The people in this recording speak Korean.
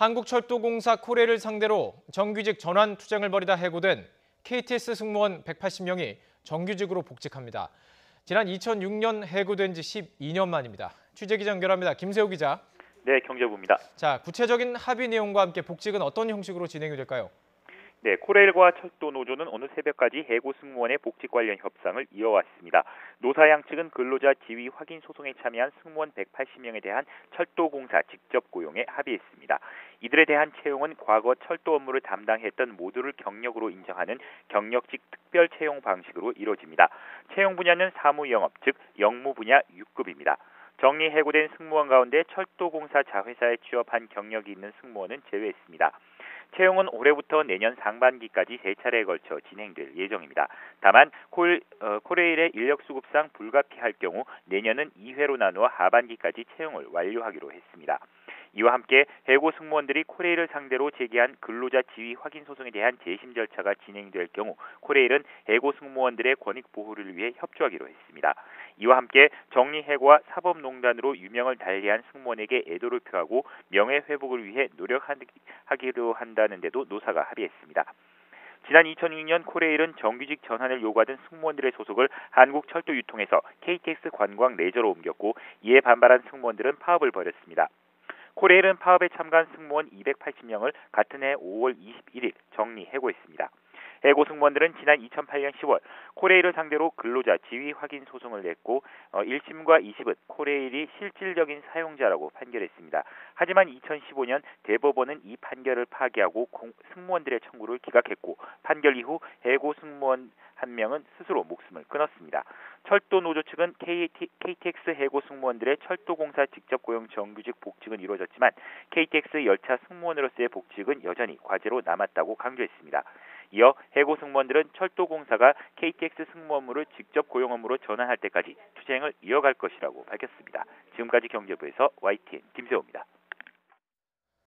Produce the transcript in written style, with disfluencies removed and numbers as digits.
한국철도공사 코레일을 상대로 정규직 전환 투쟁을 벌이다 해고된 KTX 승무원 180명이 정규직으로 복직합니다. 지난 2006년 해고된 지 12년 만입니다. 취재기자 연결합니다. 김세호 기자. 네, 경제부입니다. 자, 구체적인 합의 내용과 함께 복직은 어떤 형식으로 진행이 될까요? 네, 코레일과 철도노조는 오늘 새벽까지 해고 승무원의 복직 관련 협상을 이어왔습니다. 노사 양 측은 근로자 지위 확인 소송에 참여한 승무원 180명에 대한 철도공사 직접 고용에 합의했습니다. 이들에 대한 채용은 과거 철도 업무를 담당했던 모두를 경력으로 인정하는 경력직 특별 채용 방식으로 이루어집니다. 채용 분야는 사무영업, 즉 영무 분야 6급입니다. 정리 해고된 승무원 가운데 철도공사 자회사에 취업한 경력이 있는 승무원은 제외했습니다. 채용은 올해부터 내년 상반기까지 3차례에 걸쳐 진행될 예정입니다. 다만 코레일의 인력 수급상 불가피할 경우 내년은 2회로 나누어 하반기까지 채용을 완료하기로 했습니다. 이와 함께 해고 승무원들이 코레일을 상대로 제기한 근로자 지위 확인 소송에 대한 재심 절차가 진행될 경우 코레일은 해고 승무원들의 권익 보호를 위해 협조하기로 했습니다. 이와 함께 정리해고와 사법농단으로 유명을 달리한 승무원에게 애도를 표하고 명예회복을 위해 노력하기로 한다는데도 노사가 합의했습니다. 지난 2006년 코레일은 정규직 전환을 요구하던 승무원들의 소속을 한국철도유통에서 KTX 관광 레저로 옮겼고 이에 반발한 승무원들은 파업을 벌였습니다. 코레일은 파업에 참가한 승무원 280명을 같은 해 5월 21일 정리 해고했습니다. 해고 승무원들은 지난 2008년 10월 코레일을 상대로 근로자 지위 확인 소송을 냈고 1심과 2심은 코레일이 실질적인 사용자라고 판결했습니다. 하지만 2015년 대법원은 이 판결을 파기하고 승무원들의 청구를 기각했고 판결 이후 해고 승무원 한 명은 스스로 목숨을 끊었습니다. 철도노조 측은 KTX 해고 승무원들의 철도공사 직접 고용 정규직 복직은 이루어졌지만 KTX 열차 승무원으로서의 복직은 여전히 과제로 남았다고 강조했습니다. 이어 해고 승무원들은 철도공사가 KTX 승무원물을 직접 고용 업무로 전환할 때까지 투쟁을 이어갈 것이라고 밝혔습니다. 지금까지 경제부에서 YTN 김세호입니다.